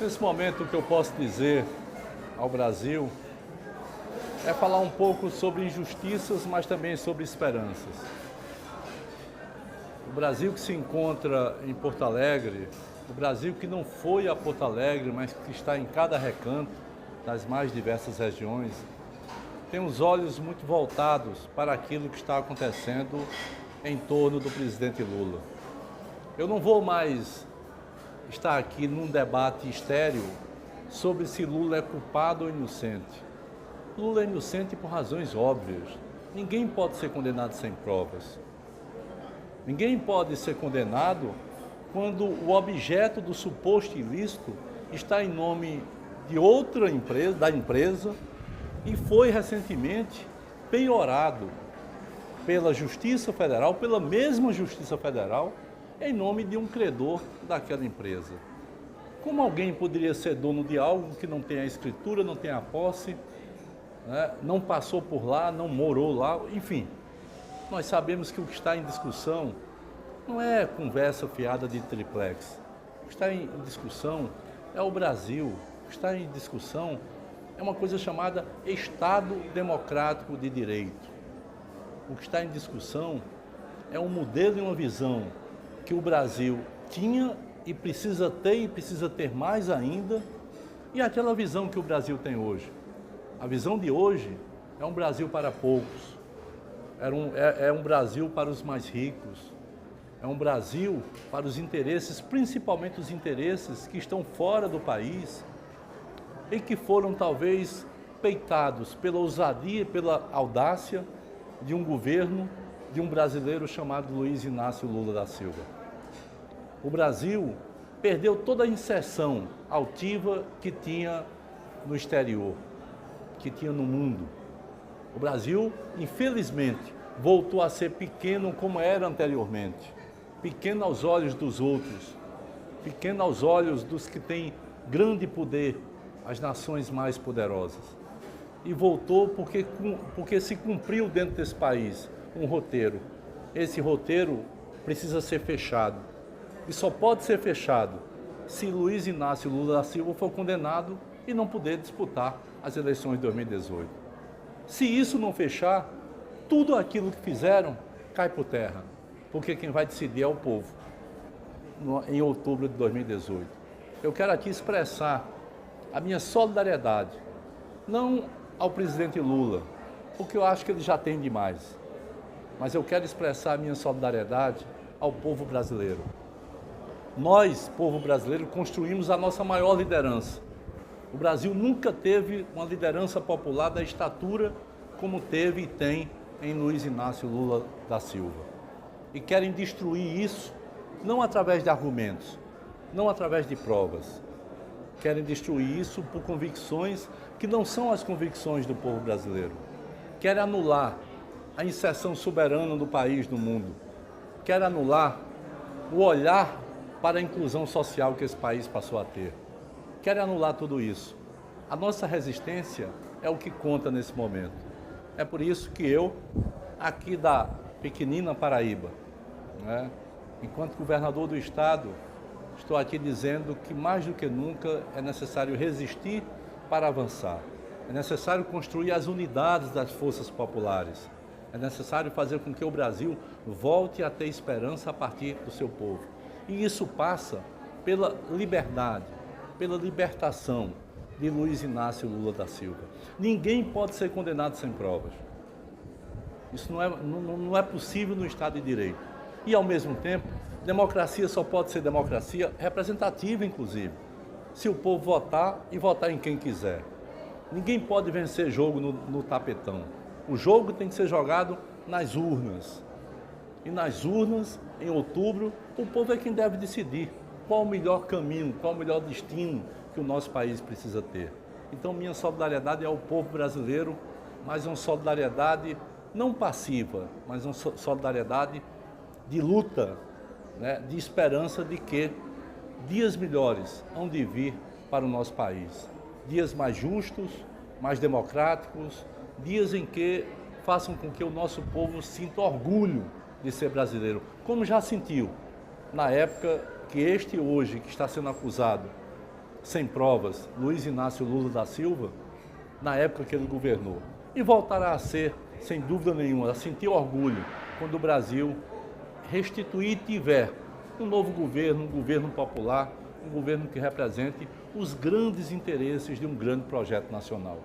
Nesse momento, o que eu posso dizer ao Brasil é falar um pouco sobre injustiças, mas também sobre esperanças. O Brasil que se encontra em Porto Alegre, o Brasil que não foi a Porto Alegre, mas que está em cada recanto das mais diversas regiões, tem os olhos muito voltados para aquilo que está acontecendo em torno do presidente Lula. Eu não vou mais estar aqui num debate estéril sobre se Lula é culpado ou inocente. Lula é inocente por razões óbvias. Ninguém pode ser condenado sem provas. Ninguém pode ser condenado quando o objeto do suposto ilícito está em nome de outra empresa, da empresa, e foi recentemente penhorado pela Justiça Federal, pela mesma Justiça Federal, em nome de um credor daquela empresa. Como alguém poderia ser dono de algo que não tem a escritura, não tem a posse, né, não passou por lá, não morou lá, enfim. Nós sabemos que o que está em discussão não é conversa fiada de triplex. O que está em discussão é o Brasil. O que está em discussão é uma coisa chamada Estado Democrático de Direito. O que está em discussão é um modelo e uma visão que o Brasil tinha e precisa ter mais ainda, e aquela visão que o Brasil tem hoje. A visão de hoje é um Brasil para poucos, é um Brasil para os mais ricos, é um Brasil para os interesses, principalmente os interesses que estão fora do país e que foram talvez peitados pela ousadia e pela audácia de um governo, de um brasileiro chamado Luiz Inácio Lula da Silva. O Brasil perdeu toda a inserção altiva que tinha no exterior, que tinha no mundo. O Brasil, infelizmente, voltou a ser pequeno como era anteriormente. Pequeno aos olhos dos outros, pequeno aos olhos dos que têm grande poder, as nações mais poderosas. E voltou porque se cumpriu dentro desse país um roteiro. Esse roteiro precisa ser fechado. E só pode ser fechado se Luiz Inácio Lula da Silva for condenado e não poder disputar as eleições de 2018. Se isso não fechar, tudo aquilo que fizeram cai por terra, porque quem vai decidir é o povo, em outubro de 2018. Eu quero aqui expressar a minha solidariedade, não ao presidente Lula, porque eu acho que ele já tem demais, mas eu quero expressar a minha solidariedade ao povo brasileiro. Nós, povo brasileiro, construímos a nossa maior liderança. O Brasil nunca teve uma liderança popular da estatura como teve e tem em Luiz Inácio Lula da Silva. E querem destruir isso, não através de argumentos, não através de provas. Querem destruir isso por convicções que não são as convicções do povo brasileiro. Querem anular a inserção soberana do país no mundo. Querem anular o olhar para a inclusão social que esse país passou a ter. Querem anular tudo isso. A nossa resistência é o que conta nesse momento. É por isso que eu, aqui da pequenina Paraíba, né, enquanto governador do estado, estou aqui dizendo que mais do que nunca é necessário resistir para avançar. É necessário construir as unidades das forças populares. É necessário fazer com que o Brasil volte a ter esperança a partir do seu povo. E isso passa pela liberdade, pela libertação de Luiz Inácio Lula da Silva. Ninguém pode ser condenado sem provas. Isso não é possível no Estado de Direito. E, ao mesmo tempo, democracia só pode ser democracia representativa, inclusive, se o povo votar e votar em quem quiser. Ninguém pode vencer jogo no tapetão. O jogo tem que ser jogado nas urnas. E nas urnas, em outubro, o povo é quem deve decidir qual o melhor caminho, qual o melhor destino que o nosso país precisa ter. Então, minha solidariedade é ao povo brasileiro, mas uma solidariedade não passiva, mas uma solidariedade de luta, né, de esperança de que dias melhores hão de vir para o nosso país. Dias mais justos, mais democráticos, dias em que façam com que o nosso povo sinta orgulho de ser brasileiro, como já sentiu na época que este hoje, que está sendo acusado sem provas, Luiz Inácio Lula da Silva, na época que ele governou. E voltará a ser, sem dúvida nenhuma, a sentir orgulho quando o Brasil restituir e tiver um novo governo, um governo popular, um governo que represente os grandes interesses de um grande projeto nacional.